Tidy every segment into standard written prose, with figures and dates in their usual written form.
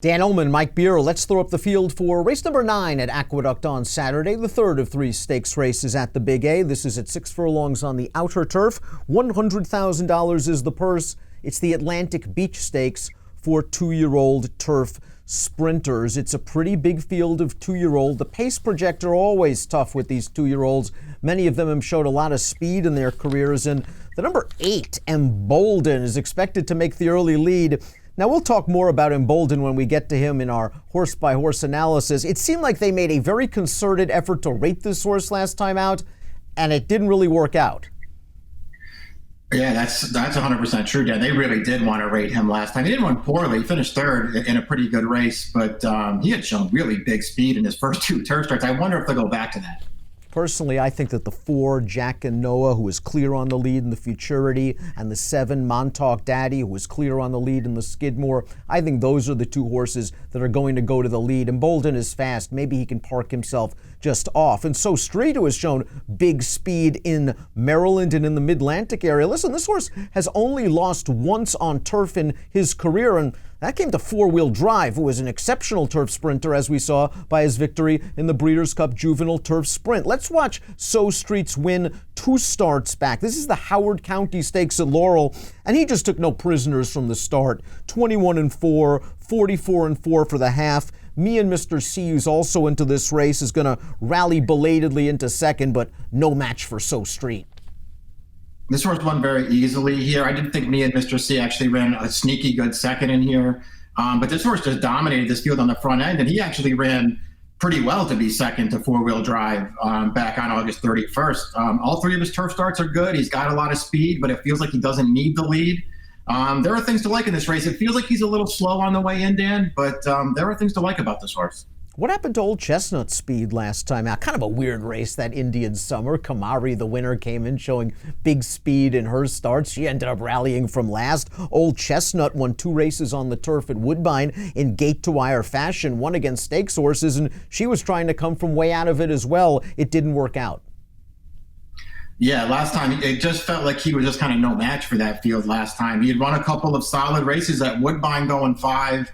Dan Illman, Mike Beer, let's throw up the field for race number 9 at Aqueduct on Saturday, the third of 3 stakes races at the Big A. This is at 6 furlongs on the outer turf. $100,000 is the purse. It's the Atlantic Beach Stakes for 2-year-old turf sprinters. It's a pretty big field of 2-year-old. The pace projector always tough with these 2-year-olds. Many of them have showed a lot of speed in their careers, and the number 8, Embolden, is expected to make the early lead. Now, we'll talk more about Embolden when we get to him in our horse-by-horse analysis. It seemed like they made a very concerted effort to rate this horse last time out, and it didn't really work out. Yeah, that's 100% true, Dan. They really did want to rate him last time. He didn't run poorly. He finished third in a pretty good race, but he had shown really big speed in his first 2 turf starts. I wonder if they'll go back to that. Personally, I think that the 4, Jack and Noah, who was clear on the lead in the Futurity, and the 7, Montauk Daddy, who was clear on the lead in the Skidmore, I think those are the 2 horses that are going to go to the lead. Embolden is fast. Maybe he can park himself just off. And So Street, who has shown big speed in Maryland and in the Mid-Atlantic area. Listen, this horse has only lost once on turf in his career, and that came to 4-wheel drive, who was an exceptional turf sprinter, as we saw by his victory in the Breeders' Cup Juvenile Turf Sprint. Let's watch So Street's win 2 starts back. This is the Howard County Stakes at Laurel, and he just took no prisoners from the start. 21-4, 44-4 for the half. Me and Mr. C, who's also into this race, is going to rally belatedly into second, but no match for So Street. This horse won very easily here. I didn't think me and Mr. C actually ran a sneaky good second in here. But this horse just dominated this field on the front end, and he actually ran pretty well to be second to 4-wheel drive back on August 31st. All 3 of his turf starts are good. He's got a lot of speed, but it feels like he doesn't need the lead. There are things to like in this race. It feels like he's a little slow on the way in, Dan, but there are things to like about this horse. What happened to Old Chestnut's speed last time out? Kind of a weird race, that Indian Summer. Kamari, the winner, came in showing big speed in her starts. She ended up rallying from last. Old Chestnut won 2 races on the turf at Woodbine in gate-to-wire fashion, one against stakes horses, and she was trying to come from way out of it as well. It didn't work out. Yeah, last time, it just felt like he was just kind of no match for that field last time. He had run a couple of solid races at Woodbine going 5.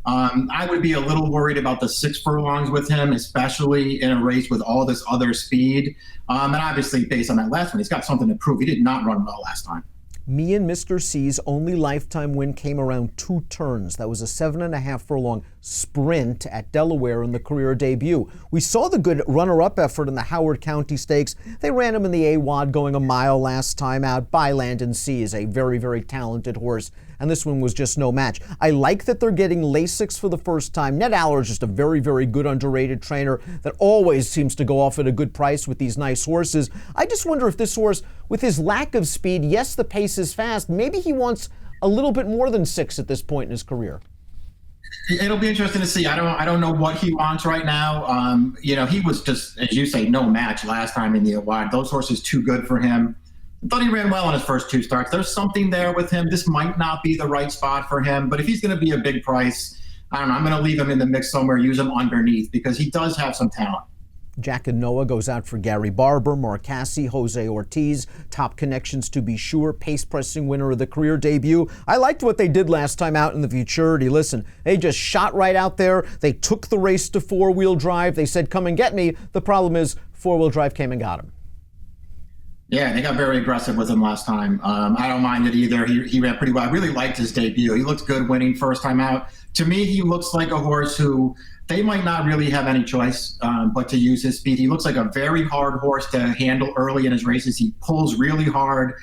I would be a little worried about the 6 furlongs with him, especially in a race with all this other speed. And obviously, based on that last one, he's got something to prove. He did not run well last time. Me and Mr. C's only lifetime win came around 2 turns. That was a 7.5 furlong sprint at Delaware in the career debut. We saw the good runner-up effort in the Howard County Stakes. They ran him in the AWOD going a mile last time out. Byland and C is a very, very talented horse, and this one was just no match. I like that they're getting Lasix for the first time. Ned Aller is just a very, very good underrated trainer that always seems to go off at a good price with these nice horses. I just wonder if this horse, with his lack of speed, yes, the pace is fast, maybe he wants a little bit more than 6 at this point in his career. It'll be interesting to see. I don't know what he wants right now. He was just, as you say, no match last time in the award. Those horses too good for him. I thought he ran well in his first 2 starts. There's something there with him. This might not be the right spot for him, but if he's going to be a big price, I don't know, I'm going to leave him in the mix somewhere, use him underneath, because he does have some talent. Jack and Noah goes out for Gary Barber, Marcassi, Jose Ortiz, top connections to be sure, pace-pressing winner of the career debut. I liked what they did last time out in the Futurity. Listen, they just shot right out there. They took the race to 4-wheel drive. They said, come and get me. The problem is 4-wheel drive came and got him. Yeah, they got very aggressive with him last time. I don't mind it either. He ran pretty well. I really liked his debut. He looked good winning first time out. To me, he looks like a horse who they might not really have any choice but to use his speed. He looks like a very hard horse to handle early in his races. He pulls really hard.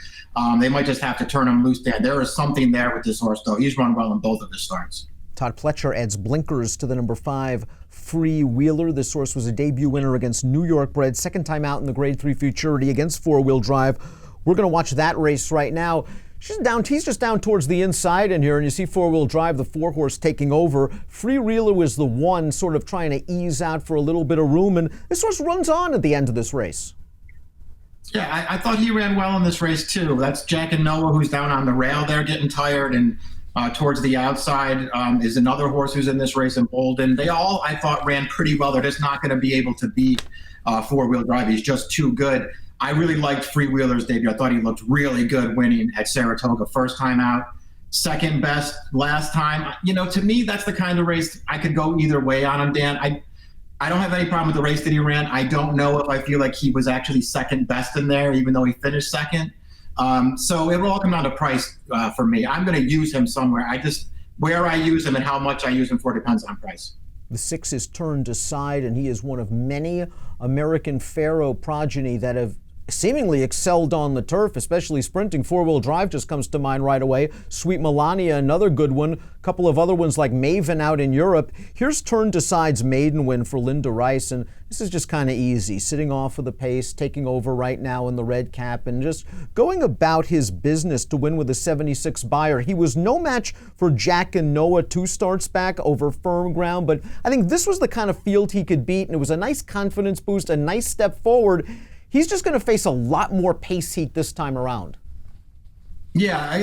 They might just have to turn him loose there. There is something there with this horse, though. He's run well in both of his starts. Todd Pletcher adds blinkers to the number 5, Free Wheeler. This horse was a debut winner against New York bred, second time out in the Grade 3 Futurity against 4-wheel drive. We're going to watch that race right now. He's just down towards the inside in here, and you see 4-wheel drive, the 4-horse taking over. Free Wheeler was the one sort of trying to ease out for a little bit of room, and this horse runs on at the end of this race. Yeah, I thought he ran well in this race, too. That's Jack and Noah, who's down on the rail there getting tired, and towards the outside is another horse who's in this race, Embolden. They all, I thought, ran pretty well. They're just not going to be able to beat 4-wheel drive. He's just too good. I really liked Free Wheeler's debut. I thought he looked really good winning at Saratoga first time out. second best last time. To me, that's the kind of race I could go either way on him, Dan. I don't have any problem with the race that he ran. I don't know if I feel like he was actually second best in there, even though he finished second. So it will all come down to price for me. I'm going to use him somewhere. Where I use him and how much I use him for depends on price. The 6 is turned aside, and he is one of many American Pharaoh progeny that have seemingly excelled on the turf, especially sprinting. Four-wheel drive just comes to mind right away. Sweet Melania, another good one. A couple of other ones like Maven out in Europe. Here's Turned Aside's maiden win for Linda Rice, and this is just kind of easy. Sitting off of the pace, taking over right now in the red cap, and just going about his business to win with a 76 buyer. He was no match for Jack and Noah 2 starts back over firm ground, but I think this was the kind of field he could beat, and it was a nice confidence boost, a nice step forward. He's just going to face a lot more pace heat this time around. Yeah,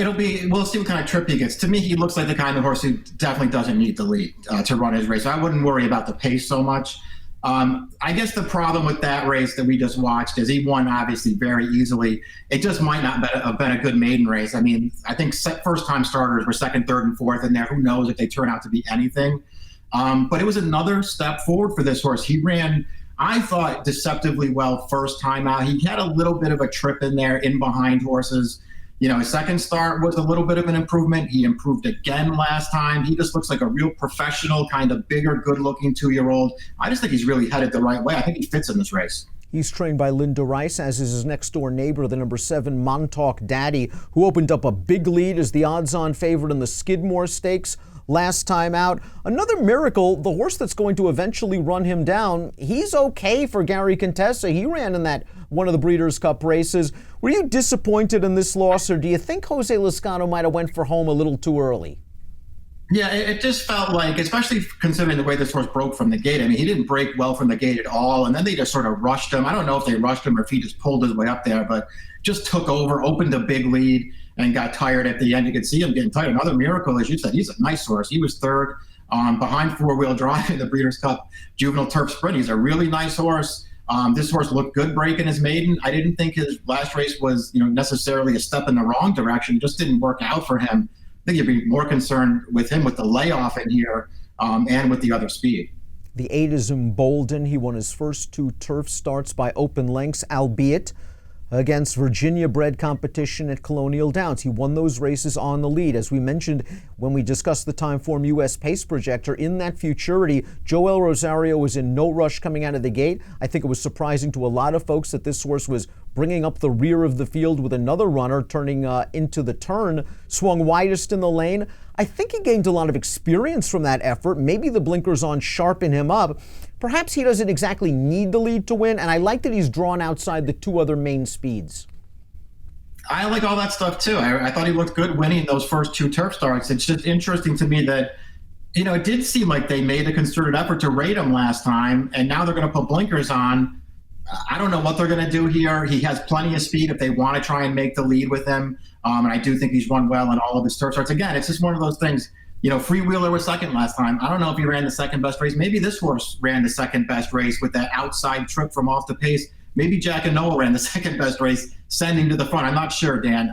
we'll see what kind of trip he gets. To me, he looks like the kind of horse who definitely doesn't need the lead to run his race. I wouldn't worry about the pace so much. I guess the problem with that race that we just watched is he won obviously very easily. It just might not have been a good maiden race. I mean, I think first-time starters were second, third, and fourth in there. Who knows if they turn out to be anything. But it was another step forward for this horse. He ran, I thought, deceptively well first time out. He had a little bit of a trip in there in behind horses. His second start was a little bit of an improvement. He improved again last time. He just looks like a real professional, kind of bigger, good-looking 2-year-old. I just think he's really headed the right way. I think he fits in this race. He's trained by Linda Rice, as is his next-door neighbor, the number 7 Montauk Daddy, who opened up a big lead as the odds-on favorite in the Skidmore Stakes last time out. Another miracle, the horse that's going to eventually run him down, he's okay for Gary Contessa. He ran in that one of the Breeders' Cup races. Were you disappointed in this loss, or do you think Jose Lezcano might have went for home a little too early? Yeah, it just felt like, especially considering the way this horse broke from the gate. I mean, he didn't break well from the gate at all, and then they just sort of rushed him. I don't know if they rushed him or if he just pulled his way up there, but just took over, opened a big lead, and got tired at the end. You could see him getting tired. Another miracle, as you said, he's a nice horse. He was third behind Four-Wheel Drive in the Breeders' Cup Juvenile Turf Sprint. He's a really nice horse. This horse looked good breaking his maiden. I didn't think his last race was, necessarily a step in the wrong direction. It just didn't work out for him. I think you'd be more concerned with him with the layoff in here and with the other speed. The 8 is Embolden. He won his first 2 turf starts by open lengths, albeit against Virginia-bred competition at Colonial Downs. He won those races on the lead. As we mentioned when we discussed the Timeform U.S. Pace Projector, in that futurity, Joel Rosario was in no rush coming out of the gate. I think it was surprising to a lot of folks that this horse was bringing up the rear of the field with another runner turning into the turn, swung widest in the lane. I think he gained a lot of experience from that effort. Maybe the blinkers on sharpen him up. Perhaps he doesn't exactly need the lead to win, and I like that he's drawn outside the 2 other main speeds. I like all that stuff too. I thought he looked good winning those first 2 turf starts. It's just interesting to me that, it did seem like they made a concerted effort to rate him last time, and now they're going to put blinkers on. I don't know what they're going to do here. He has plenty of speed if they want to try and make the lead with him. And I do think he's run well in all of his turf starts. Again, it's just one of those things. Freewheeler was second last time. I don't know if he ran the second best race. Maybe this horse ran the second best race with that outside trip from off the pace. Maybe Jack and Noah ran the second best race, sending to the front. I'm not sure, Dan.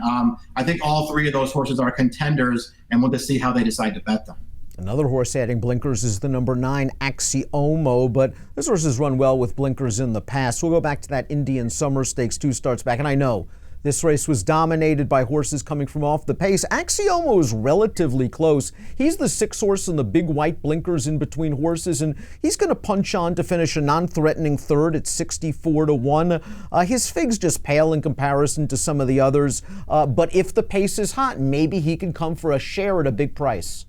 I think all 3 of those horses are contenders, and we'll just see how they decide to bet them. Another horse adding blinkers is the number 9, Axiomo, but this horse has run well with blinkers in the past. We'll go back to that Indian Summer Stakes 2 starts back, and I know this race was dominated by horses coming from off the pace. Axiomo is relatively close. He's the 6th horse in the big white blinkers in between horses, and he's going to punch on to finish a non-threatening third at 64-1. His fig's just pale in comparison to some of the others, but if the pace is hot, maybe he can come for a share at a big price.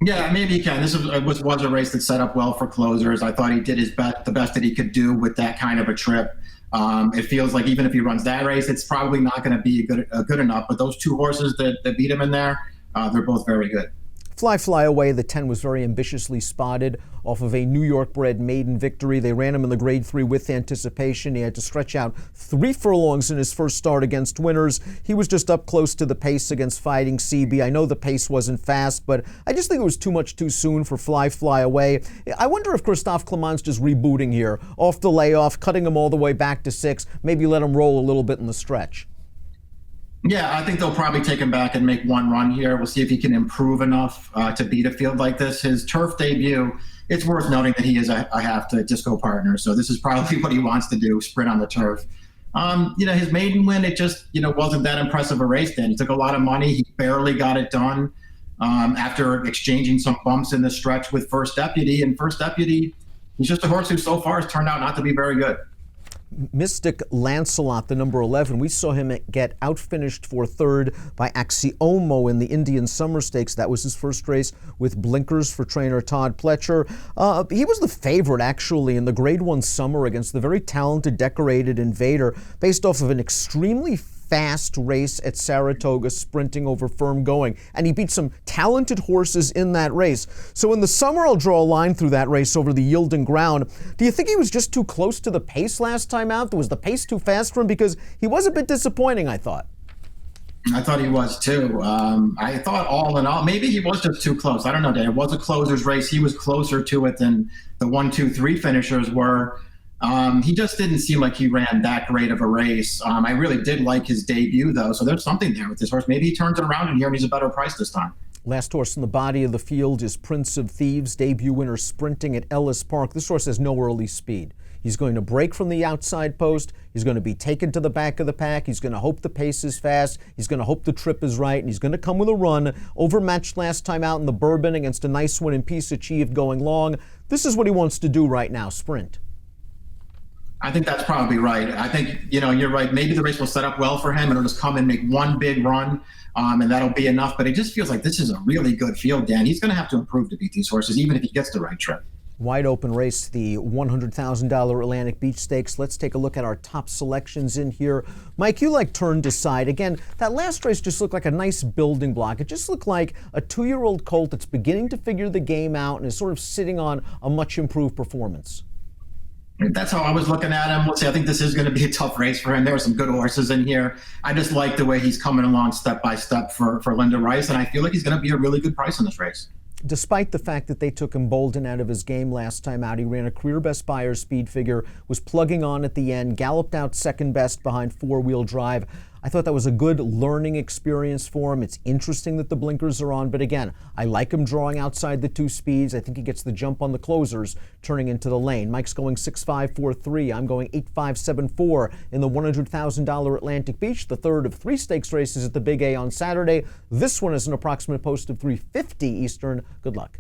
Yeah, maybe he can. This was a race that set up well for closers. I thought he did his best, the best that he could do with that kind of a trip. It feels like even if he runs that race, it's probably not going to be good enough. But those 2 horses that beat him in there, they're both very good. Fly Away, the 10 was very ambitiously spotted off of a New York-bred maiden victory. They ran him in the Grade 3 with anticipation. He had to stretch out 3 furlongs in his first start against winners. He was just up close to the pace against Fighting CB. I know the pace wasn't fast, but I just think it was too much too soon for Fly Away. I wonder if Christophe Clement's just rebooting here, off the layoff, cutting him all the way back to 6, maybe let him roll a little bit in the stretch. Yeah, I think they'll probably take him back and make one run here. We'll see if he can improve enough to beat a field like this. His turf debut, it's worth noting that he is a half to disco partner. So this is probably what he wants to do, sprint on the turf. His maiden win, it just, wasn't that impressive a race then. He took a lot of money. He barely got it done after exchanging some bumps in the stretch with First Deputy. And First Deputy, he's just a horse who so far has turned out not to be very good. Mystic Lancelot, the number 11, we saw him get outfinished for third by Axiomo in the Indian Summer Stakes. That was his first race with blinkers for trainer Todd Pletcher. He was the favorite, actually, in the Grade 1 Summer against the very talented, decorated Invader, based off of an extremely fast race at Saratoga, sprinting over firm going. And he beat some talented horses in that race. So in the summer, I'll draw a line through that race over the yielding ground. Do you think he was just too close to the pace last time out? Was the pace too fast for him? Because he was a bit disappointing, I thought. I thought he was too. I thought all in all, maybe he was just too close. I don't know, Dan. It was a closer's race. He was closer to it than the 1, 2, 3 finishers were. He just didn't seem like he ran that great of a race. I really did like his debut, though, so there's something there with this horse. Maybe he turns it around in here and he's a better price this time. Last horse in the body of the field is Prince of Thieves, debut winner sprinting at Ellis Park. This horse has no early speed. He's going to break from the outside post. He's going to be taken to the back of the pack. He's going to hope the pace is fast. He's going to hope the trip is right. And he's going to come with a run. Overmatched last time out in the Bourbon against a nice win in Peace Achieved going long. This is what he wants to do right now, sprint. I think that's probably right. I think, you're right. Maybe the race will set up well for him and it'll just come and make one big run, and that'll be enough. But it just feels like this is a really good field, Dan. He's going to have to improve to beat these horses, even if he gets the right trip. Wide open race, the $100,000 Atlantic Beach Stakes. Let's take a look at our top selections in here. Mike, you like Turned Aside. Again, that last race just looked like a nice building block. It just looked like a 2-year-old colt that's beginning to figure the game out and is sort of sitting on a much improved performance. That's how I was looking at him. Let's see, I think this is going to be a tough race for him. There are some good horses in here. I just like the way he's coming along step by step for Linda Rice, and I feel like he's going to be a really good price in this race. Despite the fact that they took Embolden out of his game last time out, he ran a career best Beyer speed figure, was plugging on at the end, galloped out second best behind four-wheel drive. I thought that was a good learning experience for him. It's interesting that the blinkers are on, but again, I like him drawing outside the 2 speeds. I think he gets the jump on the closers, turning into the lane. Mike's going 6.543. I'm going 8.574 in the $100,000 Atlantic Beach, the third of 3 stakes races at the Big A on Saturday. This one is an approximate post of 350 Eastern. Good luck.